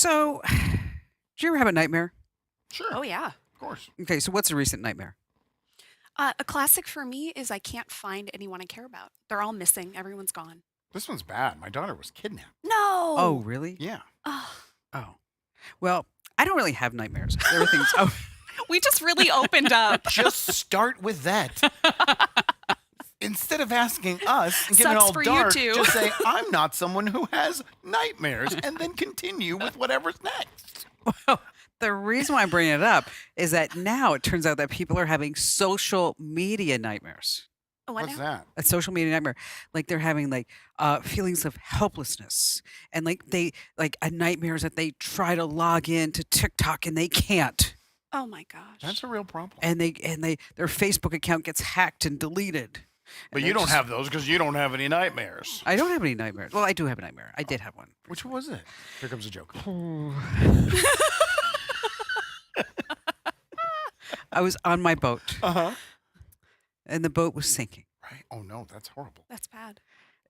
So, do you ever have a nightmare? Sure. Oh, yeah. Of course. Okay, so what's a recent nightmare? A classic for me is I can't find anyone I care about. They're all missing. Everyone's gone. This one's bad. My daughter was kidnapped. No. Oh, really? Yeah. Oh, Oh. Well, I don't really have nightmares. Everything's we just really opened up. Just start with that. Instead of asking us and getting Sucks all for you dark, two. just say, I'm not someone who has nightmares, and then continue with whatever's next. Well, the reason why I'm bringing it up is that now it turns out that people are having social media nightmares. Oh, what What's now? that? A social media nightmare, like they're having feelings of helplessness, and a nightmares that they try to log in to TikTok and they can't, Oh, my gosh. That's a real problem. and their Facebook account gets hacked and deleted. But And you they're don't just- have those because you don't have any nightmares. I don't have any nightmares. Well, I do have a nightmare. I did have one. Which one was it? Here comes a joke. I was on my boat, Uh-huh. and the boat was sinking, Right? Oh, no, that's horrible. That's bad.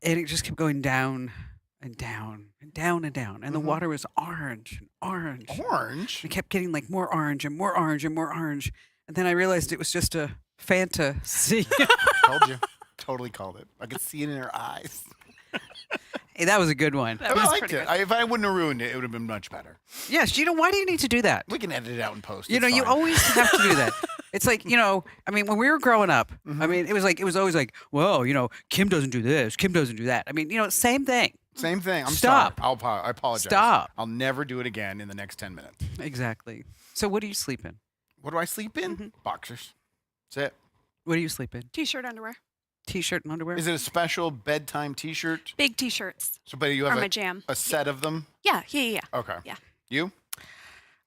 and it just kept going down and down and down and down, and the Mhm. water was orange and orange. Orange? It kept getting like more orange and more orange and more orange, and then I realized it was just a fantasy. Told you. Totally called it. I could see it in her eyes. Hey, that was a good one. That I was liked pretty it. good. If I wouldn't have ruined it, it would have been much better. Yes, why do you need to do that? We can edit it out in post. You It's know, you fine. always have to do that. It's like, I mean, when we were growing up, I Mhm. mean, it was always like, well, Kim doesn't do this, Kim doesn't do that. I mean, same thing. Same thing. I'm Stop. sorry. I apologize. Stop. I'll never do it again in the next 10 minutes. Exactly. So what do you sleep in? What do I sleep in? Mhm. Boxers. That's it. What do you sleep in? T-shirt, underwear. T-shirt and underwear? Is it a special bedtime T-shirt? Big T-shirts So, but you are have my jam. a set of them? Yeah. Okay. Yeah. You?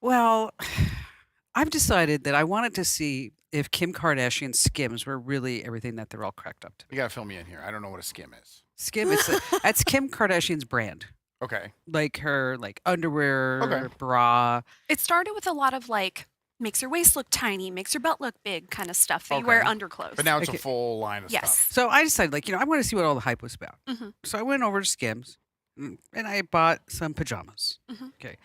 Well, I've decided that I wanted to see if Kim Kardashian's Skims were really everything that they're all cracked up to be. You gotta fill me in here. I don't know what a skim is. Skim, that's Kim Kardashian's brand. Okay. Like her underwear, Okay. bra. It started with a lot of makes your waist look tiny, makes your belt look big kind of stuff that you wear Okay. underclothes. But now it's Okay. a full line of Yes. stuff. So I decided, I want to see what all the hype was about. Mhm. So I went over to Skims and I bought some pajamas. Mhm. Okay.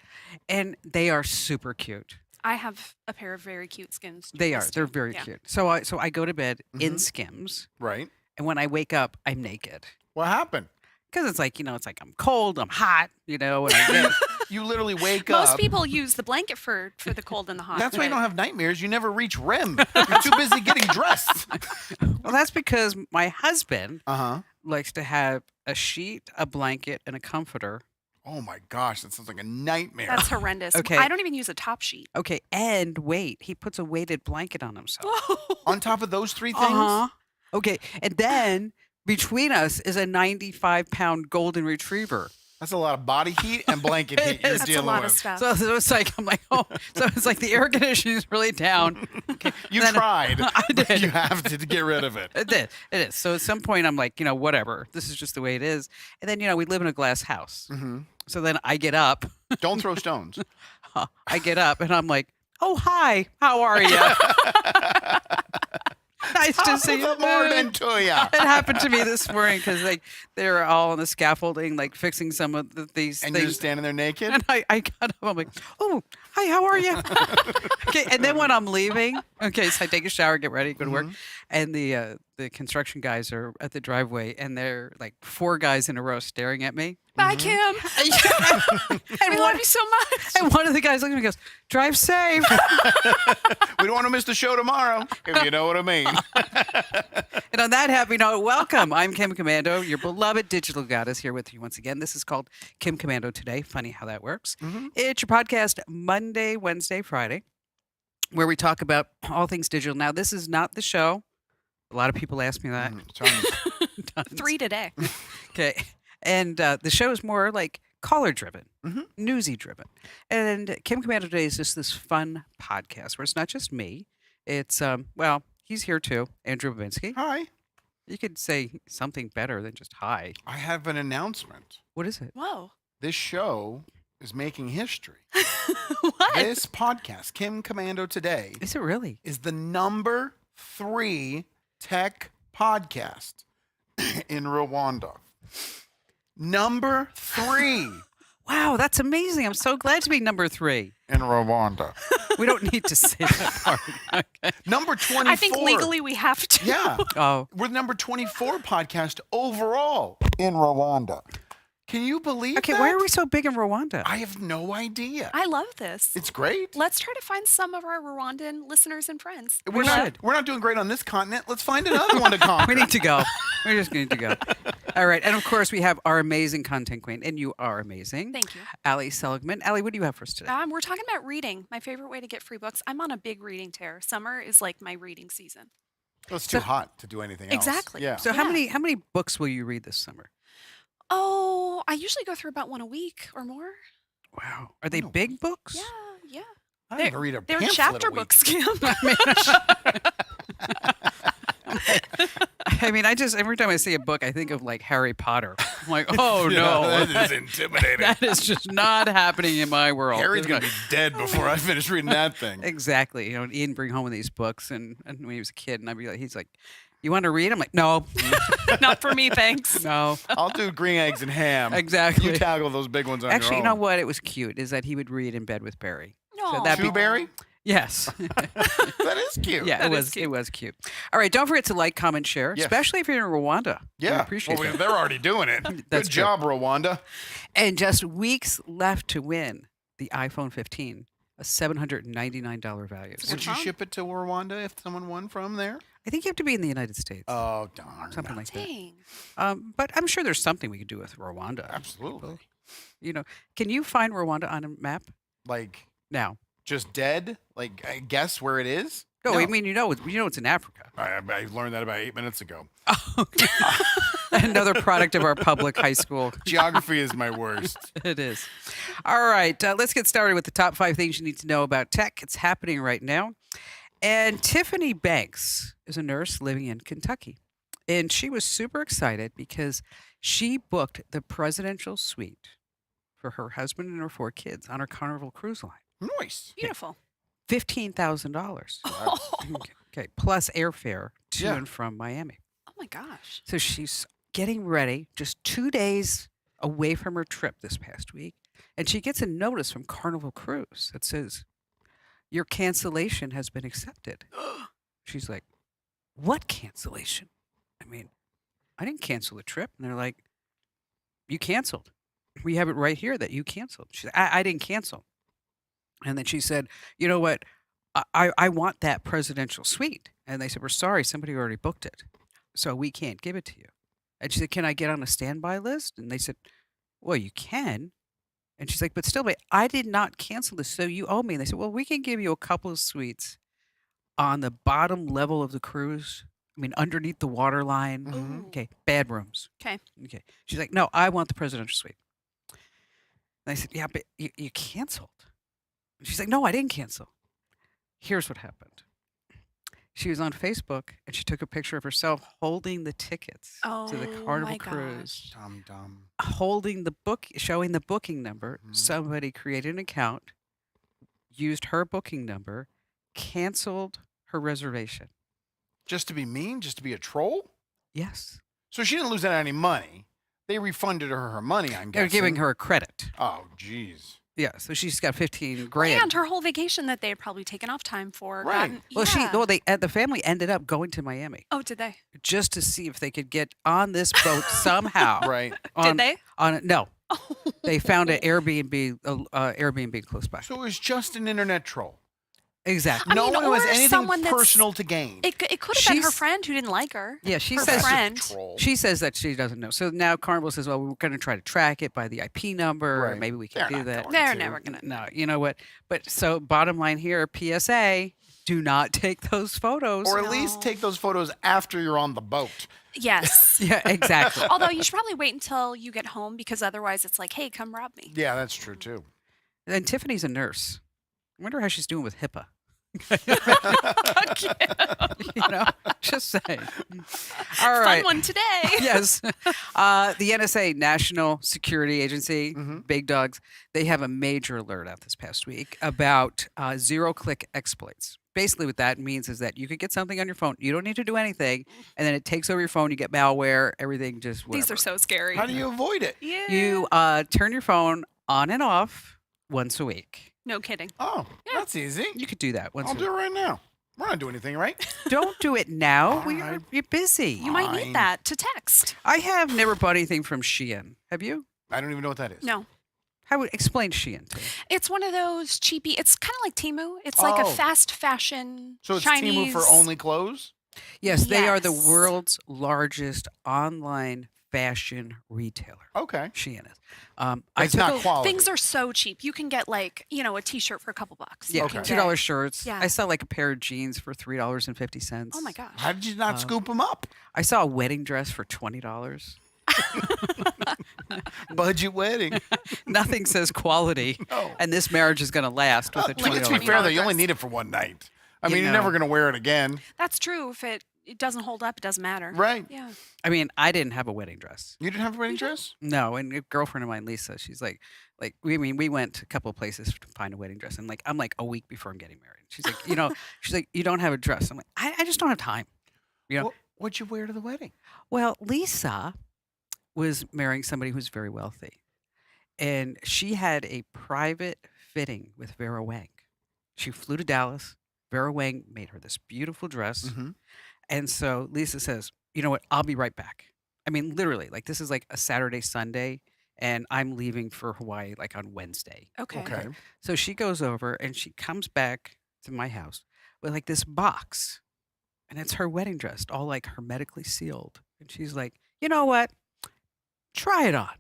And they are super cute. I have a pair of very cute skins. They are. too. They're very Yeah. cute. So I go to bed in Mhm. Skims, Right. and when I wake up, I'm naked. What happened? Because it's like, I'm cold, I'm hot, and I get, You literally wake up. Most people use the blanket for the cold and the hot. That's why you but- don't have nightmares. You never reach REM. You're too busy getting dressed. well, that's because my husband Uh-huh. likes to have a sheet, a blanket, and a comforter. Oh my gosh, that sounds like a nightmare. That's horrendous. Okay. I don't even use a top sheet. Okay, and wait, he puts a weighted blanket on himself. On top of those three things? Uh-huh. Okay, and then between us is a 95-pound golden retriever. That's a lot of body heat and blanket heat you're That's a dealing lot with. of stuff. So it's like, I'm like, oh, so it's like the air conditioning is really down. Okay, You then tried. I did. You have to get rid of it. It is. So at some point, I'm like, whatever. This is just the way it is. And then, we live in a glass house. hmm So then I get up. Don't throw stones. I get up and I'm like, oh, hi. How are you? Nice to see you. Good morning to ya. It happened to me this morning because they were all on the scaffolding, fixing some of these And you're things. just standing there naked? And I got up. I'm like, oh, hi, how are you? Okay. And then when I'm leaving, okay, so I take a shower, get ready, go to work. And the construction guys are at the driveway, and they're like 4 guys in a row staring at me. Bye, Kim. and, I one, love you so much. and one of the guys looks at me and goes, drive safe. We don't want to miss the show tomorrow, if you know what I mean. And on that happy note, welcome. I'm Kim Komando, your beloved digital goddess, here with you once again. This is called Kim Komando Today. Funny how that works. It's your podcast Monday, Wednesday, Friday, where we talk about all things digital. Now, this is not the show. A lot of people ask me that. Tons. Tons. 3 today. Okay. And the show is more like caller driven, Mhm. newsy driven. And Kim Komando Today is just this fun podcast where it's not just me. It's, he's here too, Andrew Babinski. Hi. You could say something better than just hi. I have an announcement. What is it? Whoa. This show is making history. What? This podcast, Kim Komando Today, Is it really? is the number 3 tech podcast in Rwanda. Number 3. Wow, that's amazing. I'm so glad to be number 3. In Rwanda. We don't need to say that part. Okay. Number 24. I think legally we have to. Yeah. Oh, We're the number 24 podcast overall in Rwanda. Can you believe okay. that? Why are we so big in Rwanda? I have no idea. I love this. It's great. Let's try to find some of our Rwandan listeners and friends. We're not doing great on this continent. Let's find another one to conquer. We need to go. We just need to go. All right. And of course, we have our amazing content queen, and you are amazing. Thank you. Allie Seligman. Allie, what do you have for us today? We're talking about reading. My favorite way to get free books. I'm on a big reading tear. Summer is like my reading season. Well, it's too hot to do anything else. Exactly. Yeah. So how many books will you read this summer? Oh, I usually go through about one a week or more. Wow. Are they know. big books? Yeah. I don't even read a They're pamphlet chapter a week. books, Kim. I mean, every time I see a book, I think of like Harry Potter. I'm like, oh Yeah, no, that is intimidating. that is just not happening in my world. Harry's It's going to be dead before I finish reading that thing. Exactly. You know, and Ian bring home these books, and when he was a kid, and I'd be like, he's like, "You want to read?" I'm like, "No, Not for me, thanks. no." I'll do green eggs and ham. Exactly. You tackle those big ones on Actually, you your know own. what? It was cute. Is that he would read in bed with Barry. No. that'd be- Shoeberry? Yes. That is cute. Yeah, That it is was. cute. It was cute. All right, don't forget to like, comment, share, Yes. especially if you're in Rwanda. We Yeah. appreciate Well, that. they're already doing it. That's Good true. job, Rwanda. And just weeks left to win the iPhone 15, a $799 value. It's a So Would good you phone. ship it to Rwanda if someone won from there? I think you have to be in the United States, Oh, darn. something like that. Dang. But I'm sure there's something we could do with Rwanda. Absolutely. You know, can you find Rwanda on a map Like, now? just dead? Like, I guess where it is? No, I mean, you know it's in Africa. I learned that about 8 minutes ago. Another product of our public high school. Geography is my worst. It is. All right, let's get started with the top 5 things you need to know about tech. It's happening right now. And Tiffany Banks is a nurse living in Kentucky. And she was super excited because she booked the presidential suite for her husband and her 4 kids on her Carnival cruise line. Nice. Beautiful. $15,000. Oh Okay, plus airfare to Yeah. and from Miami. my gosh. So she's getting ready, just 2 days away from her trip this past week, and she gets a notice from Carnival Cruise that says, "Your cancellation has been accepted." She's like, "What cancellation? I mean, I didn't cancel the trip." And they're like, "You canceled. We have it right here that you canceled." She said, I didn't cancel. And then she said, "You know what? I want that presidential suite." And they said, "We're sorry, somebody already booked it, so we can't give it to you." And she said, "Can I get on a standby list?" And they said, "Well, you can." And she's like, "But still, wait, I did not cancel this, so you owe me." And they said, "Well, we can give you a couple of suites on the bottom level of the cruise. I mean, underneath the water line. Mhm. Okay, bad rooms." 'Kay. Okay. She's like, "No, I want the presidential suite." And I said, "Yeah, but you canceled." And she's like, "No, I didn't cancel." Here's what happened. She was on Facebook and she took a picture of herself holding the tickets to the Oh Carnival my cruise, Dumb. holding the book, showing the booking number. Mhm. Somebody created an account, used her booking number, canceled her reservation. Just to be mean? Just to be a troll? Yes. So she didn't lose out on any money. They refunded her money, I'm They're guessing. giving her a credit. Oh, jeez. Yeah, so she's got 15 And grand. her whole vacation that they had probably taken off time for. Right. Well, yeah. the family ended up going to Miami Oh, did they? just to see if they could get on this boat somehow. Right. On, Did they? No, Oh. they found an Airbnb close by. So it was just an internet troll. Exactly. I no mean, one who has or anything someone that's- personal to gain. It could have been her She's- friend who didn't like her. Yeah, she her says friend. troll. she says that she doesn't know. So now Carnival says, "Well, we're going to try to track it by the IP number. Or Right. maybe we can They're do not that." going They're to. never gonna. No, you know what? But so bottom line here, PSA: do not take those photos. Or at least No. take those photos after you're on the boat. Yes. Yeah, exactly. Although you should probably wait until you get home because otherwise it's like, hey, come rob me. Yeah, that's true too. And Tiffany's a nurse. I wonder how she's doing with HIPAA. You know, just saying. All right. Fun one today. Yes. The NSA, National Security Agency, Mhm. big dogs, they have a major alert out this past week about zero-click exploits. Basically, what that means is that you could get something on your phone. You don't need to do anything, and then it takes over your phone. You get malware. Everything just whatever. These are so scary. How do you avoid it? Yeah. You turn your phone on and off once a week. No kidding. Oh, Yeah. that's easy. You could do that once I'll a do week. it right now. We're not doing anything, right? Don't do it now. All right. You're busy. You might Fine. need that to text. I have never bought anything from Shein. Have you? I don't even know what that is. No. How would explain Shein to me? It's one of those cheapy. It's kind of like Temu. It's like a Oh. fast fashion So it's Chinese. Temu for only clothes? Yes, they are the Yes. world's largest online fashion retailer. Okay. Shein is. It's took not a- quality. Things are so cheap. You can get like, a t-shirt for a couple bucks. Yeah, You Okay. can $2 get- shirts. Yeah. I saw like a pair of jeans for $3.50. Oh my gosh. How did you not scoop them up? I saw a wedding dress for $20. Budget wedding. Nothing says quality, No. and this marriage is going to last with a Like Let's $20. be fair, though. You only dress. need it for one night. I You mean, you're know. never going to wear it again. That's true. If it doesn't hold up, it doesn't matter. Right. Yeah. I mean, I didn't have a wedding dress. You didn't have a wedding dress? No, and a girlfriend of mine, Lisa, she's like we went a couple of places to find a wedding dress, and like I'm like a week before I'm getting married. She's like, she's like, you don't have a dress. I'm like, I just don't have time. You know, What'd you wear to the wedding? well, Lisa was marrying somebody who's very wealthy, and she had a private fitting with Vera Wang. She flew to Dallas. Vera Wang made her this beautiful dress, Mm-hmm. and so Lisa says, "You know what? I'll be right back." I mean, literally, like this is like a Saturday, Sunday, and I'm leaving for Hawaii like on Wednesday. Okay. Okay. So she goes over and she comes back to my house with like this box, and it's her wedding dress, all like hermetically sealed. And she's like, "You know what? Try it on."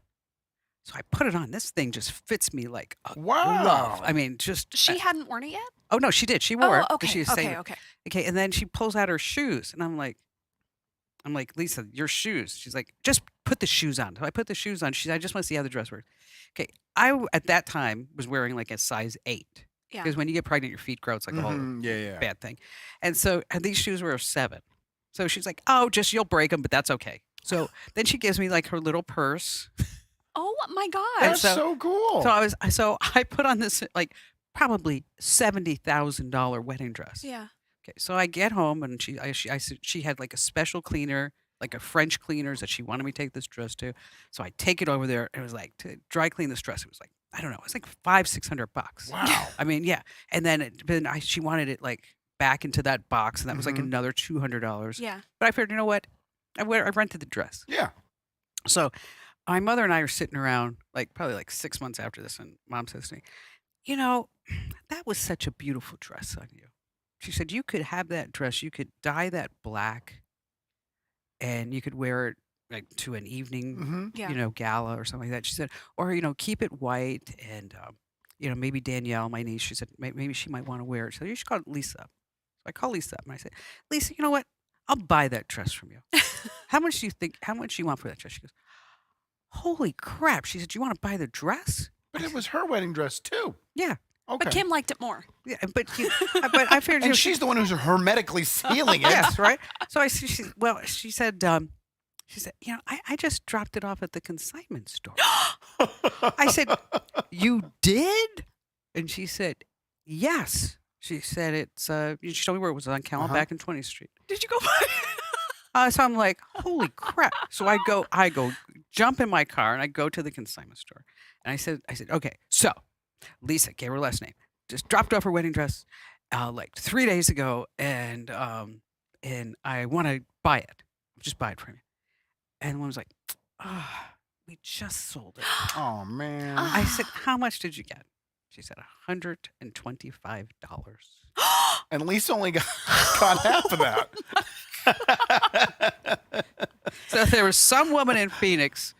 So I put it on. This thing just fits me like a Wow. glove. I mean, just She hadn't worn it yet? oh no, she did. She wore it. Oh, 'cause okay. She was saying, Okay. okay, and then she pulls out her shoes, and I'm like, Lisa, your shoes. She's like, just put the shoes on. So I put the shoes on. I just want to see how the dress works. Okay, at that time was wearing like a size 8 Yeah. because when you get pregnant, your feet grow. It's like a whole Mhm. Yeah. bad thing. And so and these shoes were a 7. So she's like, oh, just you'll break them, but that's okay. So then she gives me like her little purse. Oh my gosh. That's so- so cool. So I put on this like probably $70,000 wedding dress. Yeah. Okay, so I get home and she had like a special cleaner, like a French cleaners that she wanted me to take this dress to. So I take it over there. And it was like to dry clean this dress. It was like I don't know. It was like $500-600. Wow. I mean, yeah. And then she wanted it like back into that box, and that was like Mhm. another $200. Yeah. But I figured, you know what? I rented the dress. Yeah. So my mother and I are sitting around like probably like 6 months after this, and Mom says to me, that was such a beautiful dress on you. She said, you could have that dress, you could dye that black, and you could wear it like to an evening, Mm-hmm. Yeah. gala or something like that. She said, or, keep it white, and, maybe Danielle, my niece, she said, maybe she might want to wear it. So you should call Lisa up. So I call Lisa up, and I said, Lisa, you know what? I'll buy that dress from you. How much do you want for that dress? She goes, holy crap. She said, do you want to buy the dress? But it was her wedding dress too. Yeah. Okay. But Kim liked it more. Yeah, but I figured, and she's the one who's hermetically sealing it. yes, right. So she said, I just dropped it off at the consignment store. I said, you did? And she said, yes. She said it's. She told me where it was on Callan back in 20th Street. Did you go buy it? So I'm like, holy crap! So I go, jump in my car, and I go to the consignment store, and I said, okay, so Lisa gave her last name, just dropped off her wedding dress, like 3 days ago, and I want to buy it, just buy it from you. And one was like, we just sold it. Oh man. I said, how much did you get? She said $125. And Lisa only got half of that. So there was some woman in Phoenix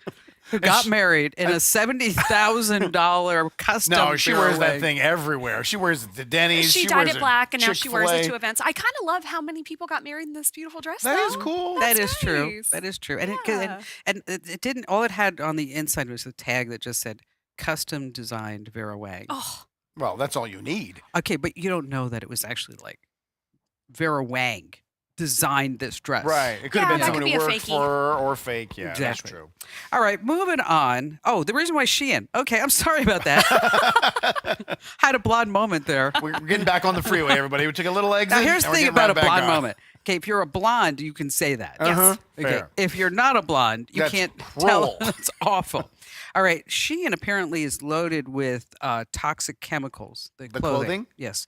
who got married in a $70,000 custom. No, she wears that Vera thing everywhere. She wears it to Denny's. She dyed wears it black, and now she wears it Chick-fil-A. to events. I kind of love how many people got married in this beautiful dress. That is though. cool. That That's is true. nice. That is true. And Yeah. it didn't. All it had on the inside was a tag that just said "custom designed Vera Wang." Oh, Well, that's all you need. Okay, but you don't know that it was actually like Vera Wang designed this dress. Right. It could Yeah, have been that someone could who be a worked fakie. for her or fake. Yeah, Exactly. that's true. All right, moving on. Oh, the reason why Shein. Okay, I'm sorry about that. Had a blonde moment there. We're getting back on the freeway, everybody. We took a little exit. Now, here's the and we're thing getting about a right back blonde on. moment. Okay, if you're a blonde, you can say that. Uh-huh. Okay, Fair. if you're not a blonde, you That's can't cruel. tell. That's awful. All right. Shein apparently is loaded with toxic chemicals. The clothing? Yes.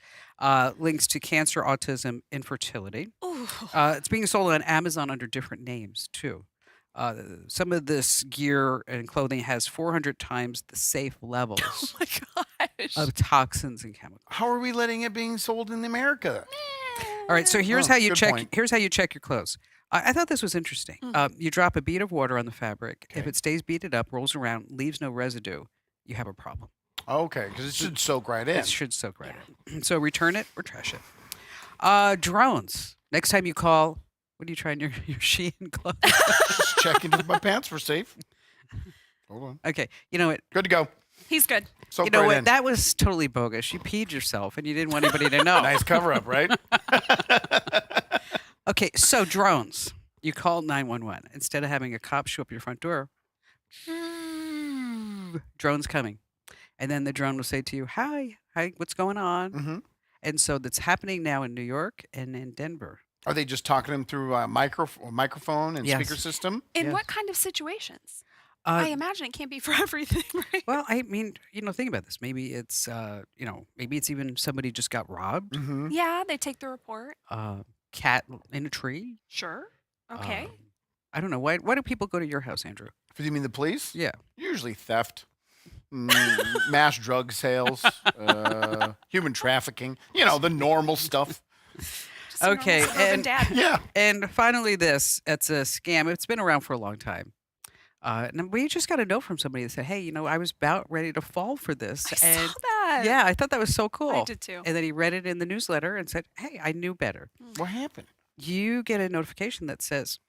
Links to cancer, autism, infertility. Ooh. It's being sold on Amazon under different names, too. Some of this gear and clothing has 400 times the safe Oh levels my gosh. of toxins and chemicals. How are we letting it being sold in America? All right, so here's Oh, how you good check. point. Here's how you check your clothes. I thought this was interesting. You drop a bead of water on the fabric. If Okay. it stays beaded up, rolls around, leaves no residue, you have a problem. Okay, because it should soak right in. It should soak right in. So return it or trash it. Drones. Next time you call, what are you trying your Shein clothes? Just checking if my pants were safe. Hold on. Okay, you know what? Good to go. He's good. Soak You know right what? in. That was totally bogus. You peed yourself, and you didn't want anybody to know. Nice cover up, right? Okay, so drones. You call 911 instead of having a cop show up your front door. Drone's coming, and then the drone will say to you, "Hi, what's going on?" hmm And so that's happening now in New York and in Denver. Are they just talking to him through a microphone and Yes. speaker system? In Yes. what kind of situations? I Uh, imagine it can't be for everything, right? well, I mean, think about this. Maybe it's, maybe it's even somebody just got robbed. Mm-hmm. Yeah, they take the report. Cat in a tree. Sure. Okay. Um, I don't know. Why do people go to your house, Andrew? You mean the police? Yeah. Usually theft, mass drug sales, human trafficking. The normal stuff. Just a normal Okay, suburban and- dad. Yeah. And finally, it's a scam. It's been around for a long time. And we just got a note from somebody that said, "Hey, I was about ready to fall for this." I and saw that. yeah, I thought that was so cool. I did too. And then he read it in the newsletter and said, "Hey, I knew better." What happened? You get a notification that says,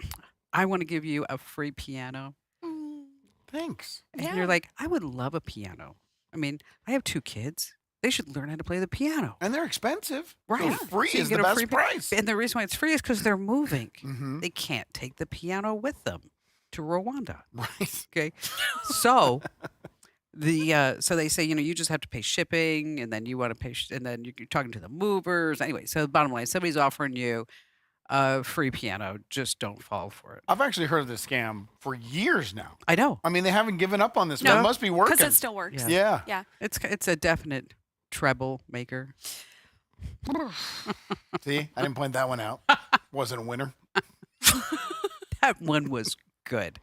"I want to give you a free piano." Mm, Thanks. And Yeah. you're like, "I would love a piano." I mean, I have 2 kids. They should learn how to play the piano. And they're expensive. Right. So free So you is get the a best free price. And the reason why it's free is because they're moving. Mm-hmm. They can't take the piano with them to Rwanda. Right. Okay. So so they say, you just have to pay shipping, and then you want to pay, and then you're talking to the movers. Anyway, so the bottom line, somebody's offering you a free piano. Just don't fall for it. I've actually heard of this scam for years now. I know. I mean, they haven't given up on this. No, But it must be working. Because it still works. Yeah. Yeah. Yeah. It's a definite treble maker. See, I didn't point that one out. Wasn't a winner. That one was good.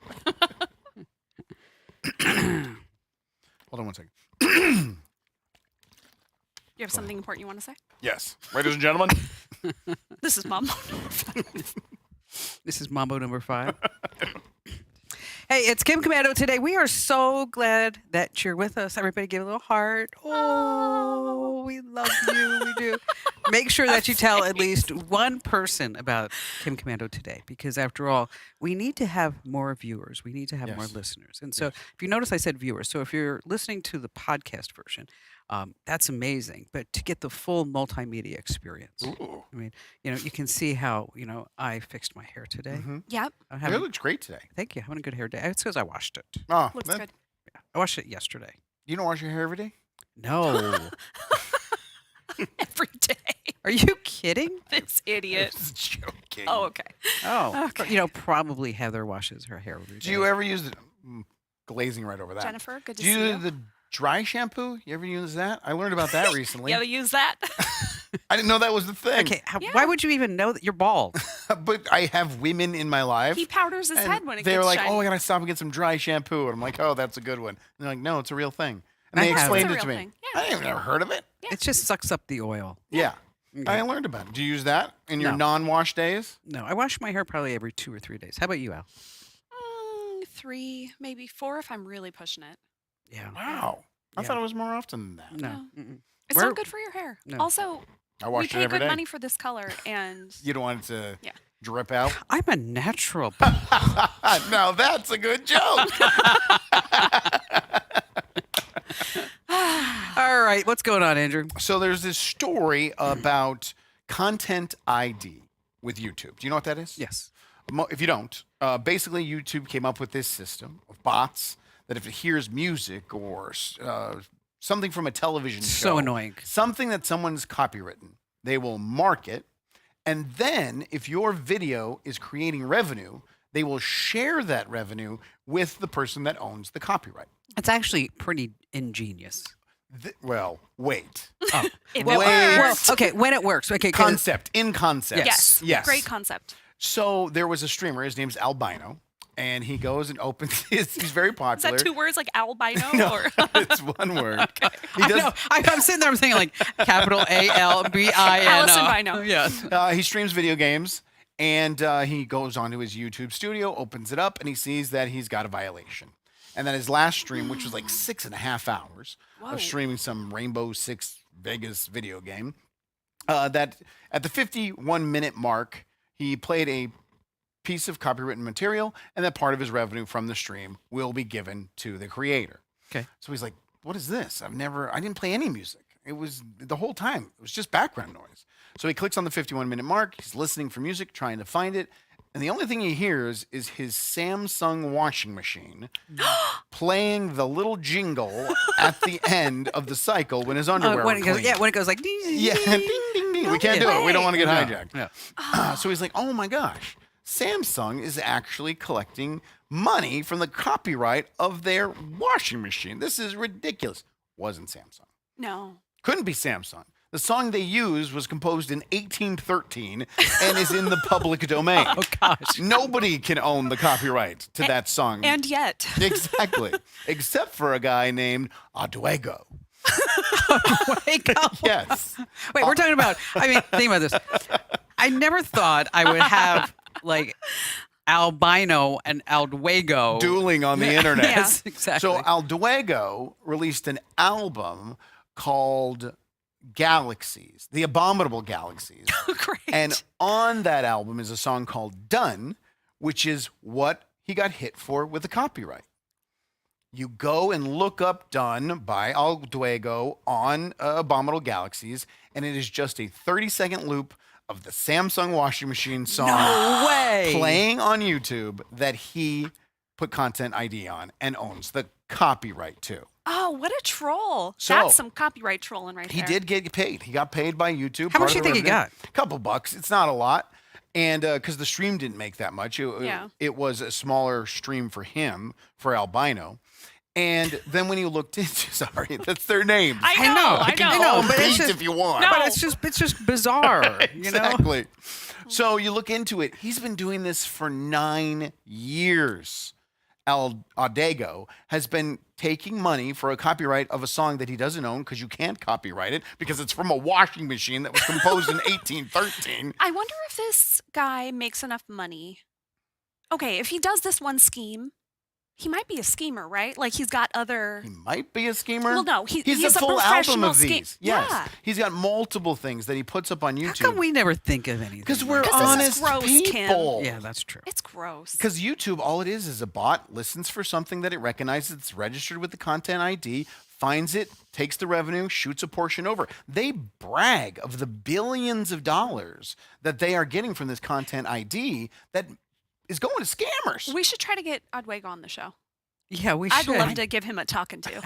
Hold on one second. You have something important you want to say? Yes. Ladies and gentlemen. This is Mom. This is Mambo number 5. Hey, it's Kim Komando today. We are so glad that you're with us. Everybody give a little heart. Oh, we love you. We do. Make sure that you tell at least one person about Kim Komando today, because after all, we need to have more viewers. We need to have more Yes. listeners. And so if you notice, I said viewers. So if you're listening to the podcast version, that's amazing. But to get the full multimedia experience, Ooh. I mean, you can see how, I fixed my hair today. Mm-hmm. Yep. I'm It having, looks great today. thank you. Having a good hair day. It's because I washed it. Oh, Looks that- good. I washed it yesterday. You don't wash your hair every day? No. Every day. Are you kidding? This idiot. Just joking. Oh, okay. Oh, Okay. Probably Heather washes her hair every day. Do you ever use it? Glazing right over that. Jennifer, good to Do you see use you. the dry shampoo? You ever use that? I learned about that recently. Yeah, they use that. I didn't know that was the thing. Okay, Yeah. why would you even know that you're bald? But I have women in my life. He powders his and head when it they were gets like, shiny. "Oh, I gotta stop and get some dry shampoo," and I'm like, "Oh, that's a good one." And they're like, "No, it's a real thing." And I they have. explained It's it a to real me. thing. Yeah. I ain't never heard of it. Yeah. It just sucks up the oil. Yeah, Okay. I learned about it. Do you use that in your No. non-wash days? No, I wash my hair probably every 2 or 3 days. How about you, Al? 3, maybe 4 if I'm really pushing it. Yeah. Wow, I Yeah. thought it was more often than that. No. No. Mm-mm. It's Where- not good for your hair. No. Also, I we wash it pay every good day. money for this color, and You don't want it to Yeah. drip out. I'm a natural. Now that's a good joke. All right, what's going on, Andrew? So there's this story about content ID with YouTube. Do you know what that is? Yes. If you don't, basically YouTube came up with this system of bots that if it hears music or something from a television show, So annoying. something that someone's copywritten, they will mark it. And then if your video is creating revenue, they will share that revenue with the person that owns the copyright. It's actually pretty ingenious. Well, wait. Oh. If Well, it Well, works. okay, when it works. Okay, 'cause- In concept. Yes. Yes. Great concept. So there was a streamer, his name's Albino, and he goes and opens he's very Is popular. that 2 words like albino? No, Or it's one word. okay. He I does, know. I'm sitting there, I'm thinking like capital ALBINO. Allison Bino. Yes. he streams video games, and he goes onto his YouTube studio, opens it up, and he sees that he's got a violation. And then his last stream, which was like 6.5 hours Whoa. of streaming some Rainbow Six Vegas video game, that at the 51-minute mark, he played a piece of copywritten material, and that part of his revenue from the stream will be given to the creator. Okay. So he's like, what is this? I didn't play any music. It was the whole time. It was just background noise. So he clicks on the 51-minute mark. He's listening for music, trying to find it. And the only thing he hears is his Samsung washing machine playing the little jingle at the end of the cycle when his underwear when were it goes, clean. yeah, when it goes like ding, ding, Yeah, ding. ding, ding, ding. No We can't do it. We don't want to get No, hijacked. no. So he's like, oh my gosh, Samsung is actually collecting money from the copyright of their washing machine. This is ridiculous. Wasn't Samsung. No. Couldn't be Samsung. The song they used was composed in 1813 and is in the public domain. Oh gosh. Nobody can own the copyright to that song. And yet. Exactly. Except for a guy named Oduego. Wake up. Yes. Wait, we're talking about, I mean, think about this. I never thought I would have like albino and alduego Dueling on the internet. Yes, exactly. So Alduego released an album called Galaxies, The Abominable Galaxies. Great. And on that album is a song called Done, which is what he got hit for with the copyright. You go and look up Done by Alduego on Abominable Galaxies, and it is just a 30-second loop of the Samsung washing machine song No way. playing on YouTube that he put Content ID on and owns the copyright to. Oh, what a troll. So- That's some copyright trolling right He there. did get paid. He got paid by YouTube. How Part much of do you the think he revenue- got? A couple bucks. It's not a lot. And because the stream didn't make that much, Yeah. it was a smaller stream for him, for Albino. And then when you looked into, sorry, that's their names. I I know, know. I I can- know. I know, Call but it's Pete just- if you want. No. But it's just bizarre, you know? Exactly. So you look into it. He's been doing this for 9 years. Aldego has been taking money for a copyright of a song that he doesn't own because you can't copyright it because it's from a washing machine that was composed in 1813. I wonder if this guy makes enough money. Okay, if he does this one scheme, he might be a schemer, right? Like he's got other. He might be a schemer. Well, no, he's a a full album professional of scheme- these. Yes, Yeah. he's got multiple things that he puts up on How YouTube. come we never think of anything? Because we're like Because that? this is honest gross, Kim. people. Yeah, that's true. It's gross. Because YouTube, all it is a bot, listens for something that it recognizes, it's registered with the Content ID, finds it, takes the revenue, shoots a portion over. They brag of the billions of dollars that they are getting from this Content ID that is going to scammers. We should try to get Odwego on the show. Yeah, we I'd should. love to give him a talking to.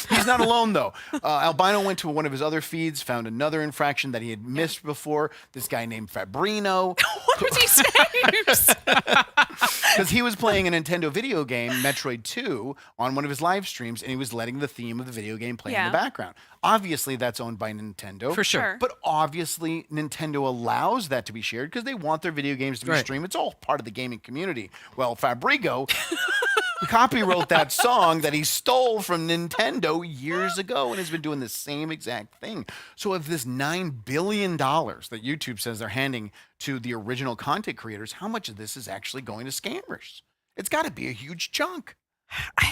He's not alone, though. Albino went to one of his other feeds, found another infraction that he had missed before. This guy named Fabrino. What was he saying? Because he was playing a Nintendo video game, Metroid 2, on one of his live streams, and he was letting the theme of the video game play in Yeah. the background. Obviously, that's owned by Nintendo. For sure. Sure. But obviously, Nintendo allows that to be shared because they want their video games to be Right. streamed. It's all part of the gaming community. Well, Fabrigo copywrote that song that he stole from Nintendo years ago and has been doing the same exact thing. So of this $9 billion that YouTube says they're handing to the original content creators, how much of this is actually going to scammers? It's got to be a huge chunk.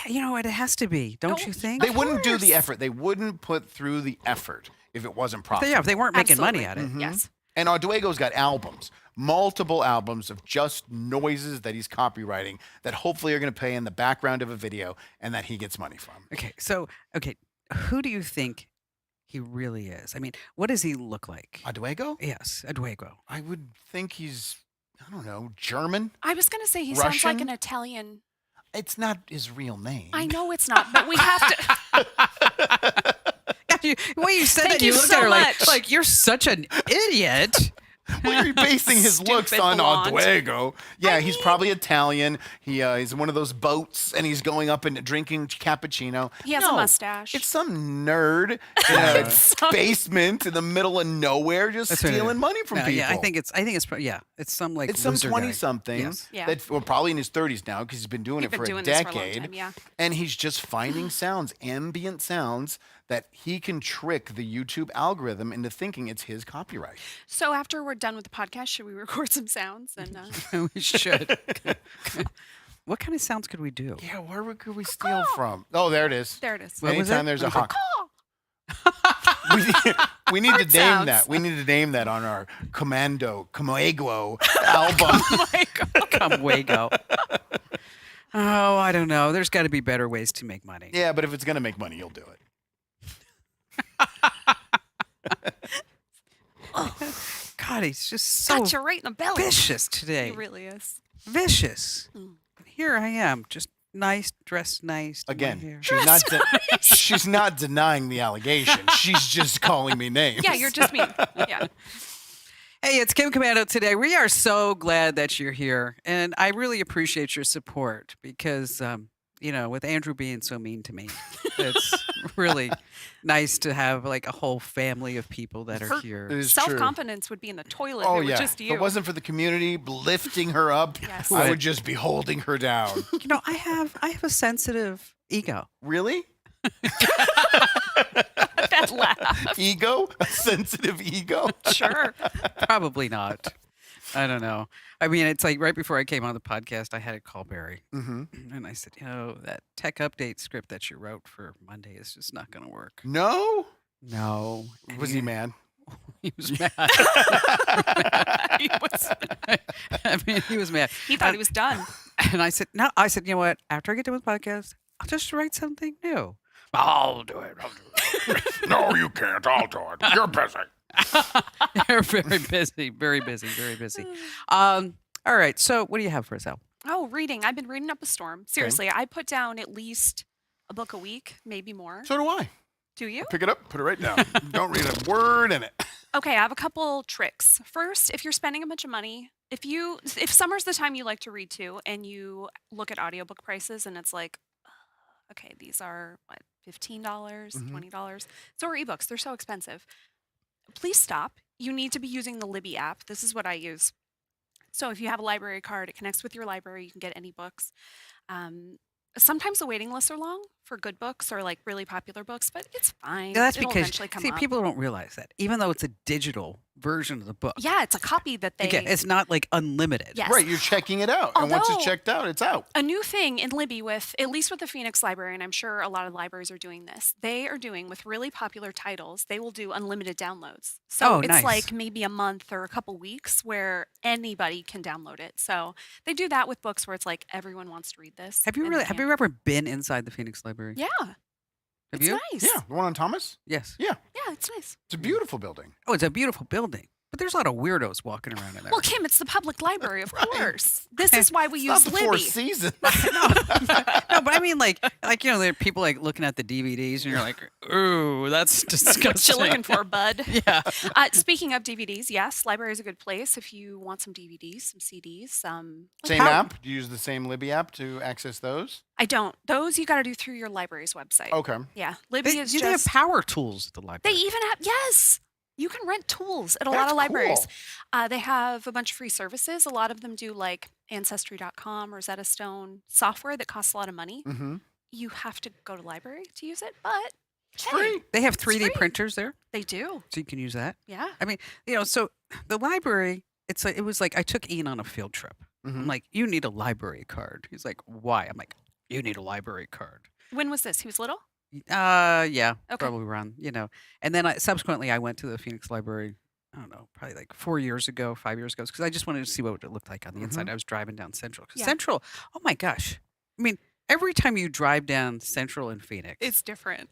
You know what? It has to be, don't you think? They wouldn't do the course. effort. They wouldn't put through the effort if it wasn't profitable. Yeah, if they weren't making money Absolutely. at it. Yes. And Arduego's got albums, multiple albums of just noises that he's copywriting that hopefully are going to play in the background of a video and that he gets money from. Okay, so who do you think he really is? I mean, what does he look like? Arduego? Yes, Eduego. I would think he's, I don't know, German. I was going to say he sounds like Russian? an Italian. It's not his real name. I know it's not, but we have to. The way you said Thank that, you you looked so at her much. like you're such an idiot. Well, you're basing his looks Stupid on blonde. Oswego. Yeah, I he's mean- probably Italian. He's in one of those boats, and he's going up and drinking cappuccino. He has a mustache. It's some nerd in a basement in the middle of nowhere, just That's what it is. stealing money from No, people. yeah, I think it's it's some like It's some loser guy. 20-something Yes. Yeah. that, well, probably in his 30s now because he's been doing He's it been for doing a this for a long decade. time, yeah. And he's just finding sounds, ambient sounds, that he can trick the YouTube algorithm into thinking it's his copyright. So after we're done with the podcast, should we record some sounds? And We should. What kind of sounds could we do? Yeah, where could we steal from? Oh, there it is. there it is. What was Anytime it? there's a What was hawk. Oh, We need to Bird name sounds. that. We need to name that on our Komando album. Come Wago. Oh, I don't know. There's got to be better ways to make money. Yeah, but if it's going to make money, you'll do it. God, he's just so got you right in the belly. vicious today. He really is. Vicious. Mm. Here I am, just nice, dressed nice. do my Again, hair. she's not denying the allegation. She's just calling me names. Yeah, you're just mean. Yeah. Hey, it's Kim Komando today. We are so glad that you're here, and I really appreciate your support because, with Andrew being so mean to me, it's really nice to have like a whole family of people that are Her- It here. is true. Self-confidence would be in the toilet Oh, if it yeah. was just If you. it wasn't for the community lifting her up, Yes. I would just be holding her down. I have a sensitive ego. Really? that laugh. Ego? A sensitive ego? Sure. Probably not. I don't know. I mean, it's like right before I came on the podcast, I had to call Barry. Mm-hmm. And I said, that tech update script that you wrote for Monday is just not going to work. No? No. And Was he mad? He was mad. He was- I mean, he was mad. He thought he was done. And I said, no. I said, you know what? After I get done with the podcast, I'll just write something new. I'll do it. No, you can't. I'll do it. You're busy. You're very busy. Very busy. Very busy. All right. So what do you have for us, Al? Oh, reading. I've been reading up a storm. Seriously, I put down at least a book a week, maybe more. So do I. Do you? Pick it up, put it right down. Don't read a word in it. Okay, I have a couple tricks. First, if you're spending a bunch of money, if summer's the time you like to read too, and you look at audiobook prices and it's like, okay, these are what, $15, $20. So are ebooks. They're so expensive. Please stop. You need to be using the Libby app. This is what I use. So if you have a library card, it connects with your library. You can get any books. Sometimes the waiting lists are long for good books or like really popular books, but it's fine. Yeah, that's It'll because eventually come see, up. people don't realize that even though it's a digital version of the book, Yeah, it's a copy that they. it's not like unlimited. Yes. Right, you're checking it out. and once it's Although- checked out, it's out. A new thing in Libby at least with the Phoenix Library, and I'm sure a lot of libraries are doing this, they are doing with really popular titles, they will do unlimited downloads. So Oh, it's nice. like maybe a month or a couple weeks where anybody can download it. So they do that with books where it's like everyone wants to read this. Have you and really? they Have can't. you ever been inside the Phoenix Library? Yeah. Have It's you? nice. Yeah, the one on Thomas? Yes. Yeah, it's nice. It's a beautiful building. Oh, it's a beautiful building, but there's a lot of weirdos walking around in there. Well, Kim, it's the public library, of Right. course. This is why we It's not use the Four Libby. Seasons. No, but I mean, like there are people like looking at the DVDs, and you're like, ooh, that's disgusting. What you looking for, bud? Yeah. Speaking of DVDs, yes, library is a good place if you want some DVDs, some CDs, some. Same app? Do you use the same Libby app to access those? I don't. Those you got to do through your library's website. Okay. Yeah, Libby They, is they have just. power tools at the They library. even have yes. You can rent tools at a lot That's of libraries. cool. They have a bunch of free services. A lot of them do like Ancestry.com, Rosetta Stone software that costs a lot of money. Mm-hmm. You have to go to library to use it, but It's hey, free. They have It's 3D free. printers there, they do. so you can use that. Yeah. I mean, so the library. It was like I took Ian on a field trip. Mhm. I'm like, you need a library card. He's like, why? I'm like, you need a library card. When was this? He was little. Yeah, Okay. probably around, And then subsequently I went to the Phoenix Library, I don't know, probably like 4 years ago, 5 years ago, because I just wanted to see what it looked like on the inside. I was driving down Central. 'Cause Yeah. Central, oh my gosh. I mean, every time you drive down Central in Phoenix, It's different.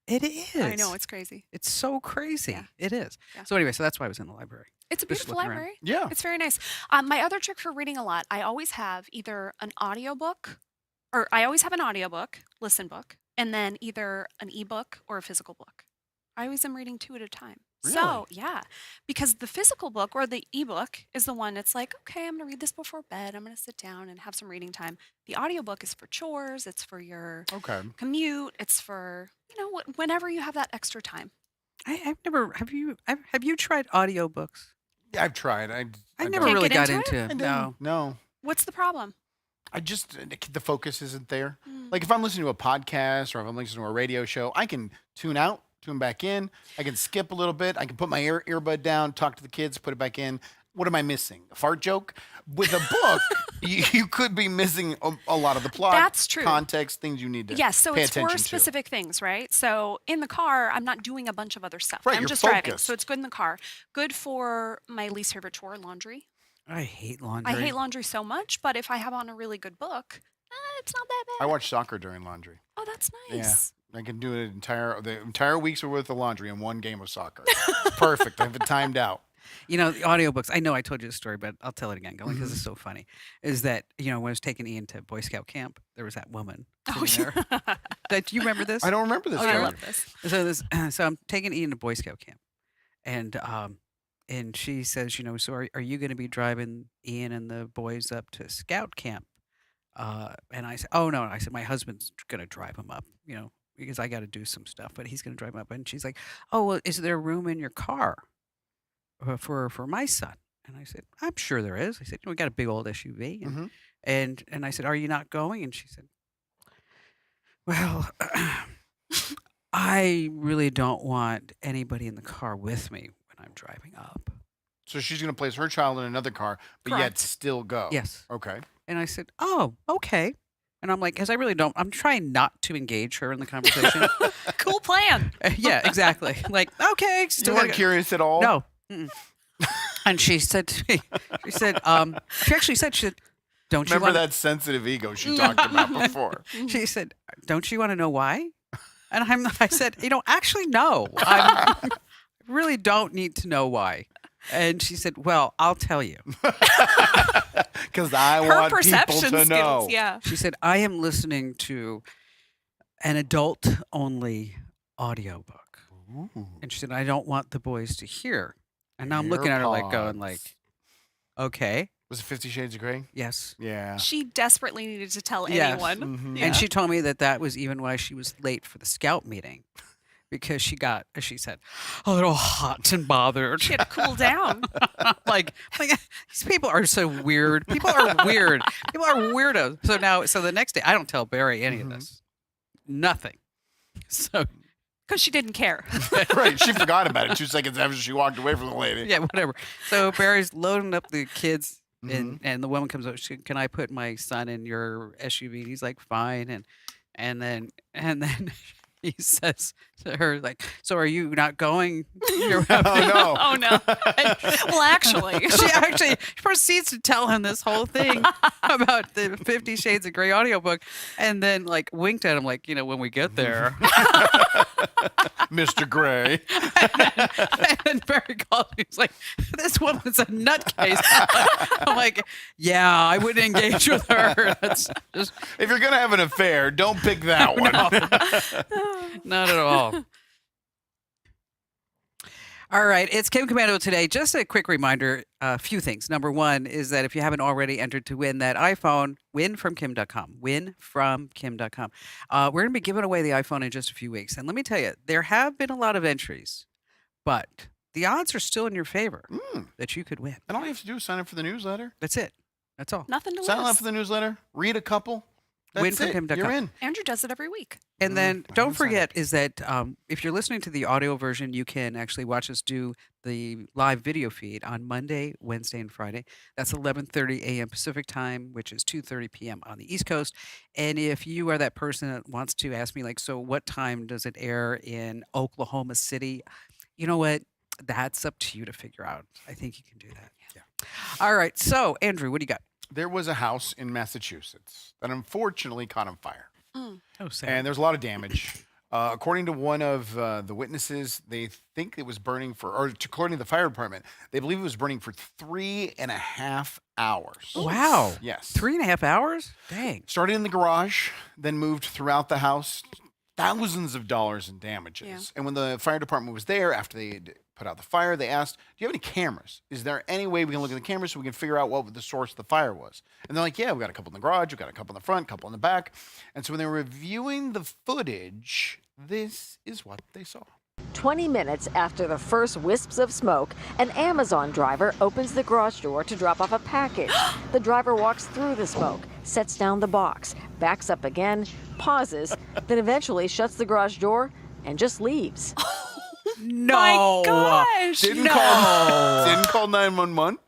it is. I know it's crazy. It's so crazy. Yeah. It is. Yeah. So anyway, so that's why I was in the library. It's a Just beautiful looking around. library. Yeah. It's very nice. My other trick for reading a lot, I always have either an audiobook listen book, and then either an ebook or a physical book. I always am reading 2 at a time. Really? So, yeah, because the physical book or the ebook is the one it's like, okay, I'm going to read this before bed. I'm going to sit down and have some reading time. The audiobook is for chores, it's for your Okay. commute, it's for, whenever you have that extra time. I've never. Have you tried audiobooks? Yeah, I've tried. I don't- never Can't really get got into into I it. didn't. No. No. What's the problem? I just the focus isn't there. Mm. Like if I'm listening to a podcast or if I'm listening to a radio show, I can tune out, tune back in. I can skip a little bit. I can put my earbud down, talk to the kids, put it back in. What am I missing? A fart joke? With a book, you could be missing a lot of the plot. That's true. Context, things you need to Yes, so pay it's for attention to. specific things, right? So in the car, I'm not doing a bunch of other stuff. Right, I'm you're just driving. focused. So it's good in the car. Good for my least favorite chore, laundry. I hate laundry. I hate laundry so much, but if I have on a really good book, it's not that bad. I watch soccer during laundry. Oh, that's Yeah. nice. I can do the entire week's worth of laundry in one game of soccer. It's perfect. I have it timed out. The audiobooks, I know I told you the story, but I'll tell it again because it's so funny. Is that, when I was taking Ian to Boy Scout camp, there was that woman Oh, sitting there. Do you remember this? I don't remember this. Oh, I story. love this. So I'm taking Ian to Boy Scout camp. And she says, so are you going to be driving Ian and the boys up to scout camp? And I said, oh, no. I said, my husband's going to drive him up, because I got to do some stuff, but he's going to drive him up. And she's like, oh, well, is there room in your car for my son? And I said, I'm sure there is. I said, we got a big old SUV. Mhm. And I said, are you not going? And she said, well, I really don't want anybody in the car with me when I'm driving up. So she's going to place her child in another car, but yet Correct. still go. Yes. Okay. And I said, oh, okay. And I'm like, because I really don't, I'm trying not to engage her in the conversation. Cool plan. Yeah, exactly. Like, okay. You Still weren't gotta go. curious at all? No. Mm-mm. And she said to me, she actually said, don't you Remember want that sensitive ego she talked about before? She said, don't you want to know why? And I said, actually, no. I really don't need to know why. And she said, well, I'll tell you. Because I Her want perception people to skills. know. Yeah. She said, I am listening to an adult-only audiobook. Ooh. And she said, I don't want the boys to hear. And now I'm looking at her like going like, okay, Was it 50 Shades of Grey? yes. Yeah. She desperately needed to tell Yes. anyone. Mhm. Yeah. And she told me that was even why she was late for the scout meeting. Because she got, as she said, a little hot and bothered. She had to cool down. like these people are so weird. People are weird. People are weirdos. So the next day, I don't tell Barry any of this. Nothing. So Because she didn't care. Right. She forgot about it 2 seconds after she walked away from the lady. yeah, whatever. So Barry's loading up the kids, and the woman comes up. She, can I put my son in your SUV? And he's like, fine. And then he says to her, like, so are you not going? Oh, no. Oh, no. Well, actually. She proceeds to tell him this whole thing about the 50 Shades of Grey audiobook, and then like winked at him like, when we get there. Mr. Gray. And then Barry called me. He's like, this woman's a nutcase. I'm like, yeah, I wouldn't engage with her. That's just If you're going to have an affair, don't pick that one. not at all. All right, it's Kim Komando today. Just a quick reminder, a few things. Number one is that if you haven't already entered to win that iPhone, winfromkim.com, winfromkim.com. We're going to be giving away the iPhone in just a few weeks. And let me tell you, there have been a lot of entries, but the odds are still in your favor that you could win. And all you have to do is sign up for the newsletter. That's it. That's all. Nothing to Sign up lose. for the newsletter. Read a couple. That's it. Winfromkim.com. You're in. Andrew does it every week. And then I don't haven't signed forget is that if you're listening to the audio version, you can actually watch us do the live video feed on Monday, Wednesday, and Friday. That's 11:30 a.m. Pacific time, which is 2:30 p.m. on the East Coast. And if you are that person that wants to ask me, like, so what time does it air in Oklahoma City? You know what? That's up to you to figure out. I think you can do that. Yeah. All right. So, Andrew, what do you got? There was a house in Massachusetts that unfortunately caught on fire. Oh, sad. And there's a lot of damage. According to one of the witnesses, they think it was burning according to the fire department, they believe it was burning for 3.5 hours. Wow. Yes. 3.5 hours? Dang. Started in the garage, then moved throughout the house, thousands of dollars in damages. And when the fire department was there, after they put out the fire, they asked, do you have any cameras? Is there any way we can look at the cameras so we can figure out what the source of the fire was? And they're like, yeah, we got a couple in the garage, we got a couple in the front, a couple in the back. And so when they were reviewing the footage, this is what they saw. 20 minutes after the first wisps of smoke, an Amazon driver opens the garage door to drop off a package. The driver walks through the smoke, sets down the box, backs up again, pauses, then eventually shuts the garage door and just leaves. No. My gosh. Didn't call 911.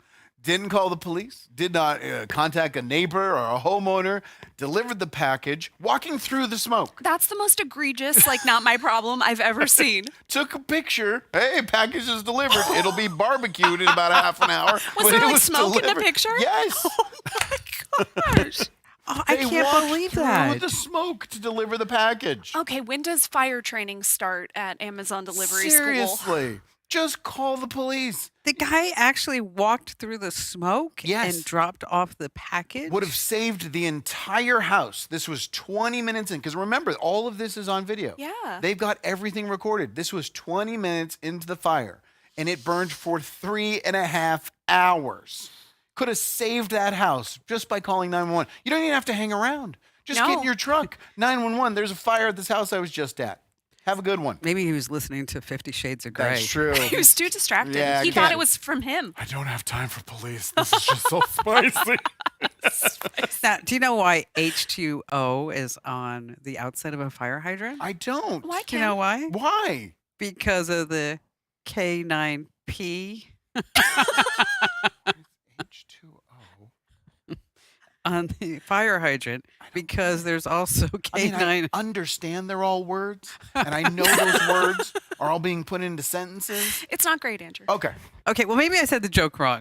Didn't call the police. Did not contact a neighbor or a homeowner. Delivered the package, walking through the smoke. That's the most egregious, like, not my problem I've ever seen. Took a picture. Hey, package is delivered. It'll be barbecued in about a half an hour. Was there like smoke in the picture? Yes. Oh my gosh. Oh, I They can't walked believe through that. the smoke to deliver the package. Okay, when does fire training start at Amazon delivery school? Seriously. Just call the police. The guy actually walked through the smoke Yes. and dropped off the package. Would have saved the entire house. This was 20 minutes in. Because remember, all of this is on video. Yeah. They've got everything recorded. This was 20 minutes into the fire. And it burned for 3.5 hours. Could have saved that house just by calling 911. You don't even have to hang around. Just get in No. your truck. 911, there's a fire at this house I was just at. Have a good one. Maybe he was listening to 50 Shades of Grey. That's true. He was too distracted. Yeah, he thought can't- it was from him. I don't have time for police. This is just so spicy. Now, do you know why H2O is on the outside of a fire hydrant? I don't. Why Do you know why? Why? Because of the K9P H2O. on the fire hydrant, because there's also I mean, K9. I understand they're all words, and I know those words are all being put into sentences. It's not great, Andrew. Okay. Okay, well, maybe I said the joke wrong.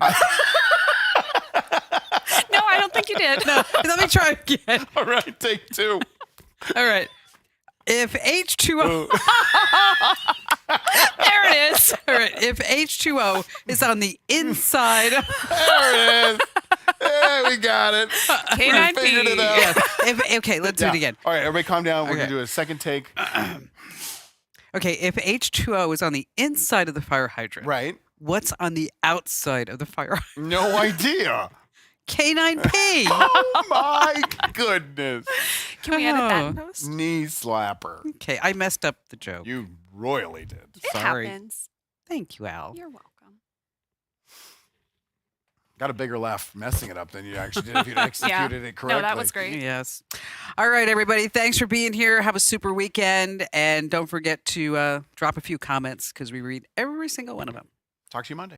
No, I don't think you did. No, let me try again. All right, take two. All right. If H2O, There it is. all right, if H2O is on the inside, There it is. Hey, we got it. We K9P. figured it out. yeah. Okay, let's do it again. All right, everybody calm down. We're Okay. going to do a second take. Okay, if H2O is on the inside of the fire hydrant, Right. what's on the outside of the fire hydrant? No idea. K9P. Oh, my goodness. Can we edit that in Oh. post? Knee slapper. Okay, I messed up the joke. You royally did. It Sorry. happens. Thank you, Al. You're welcome. Got a bigger laugh messing it up than you actually did if you'd executed it correctly. No, that was great. Yes. All right, everybody. Thanks for being here. Have a super weekend. And don't forget to drop a few comments because we read every single one of them. Talk to you Monday.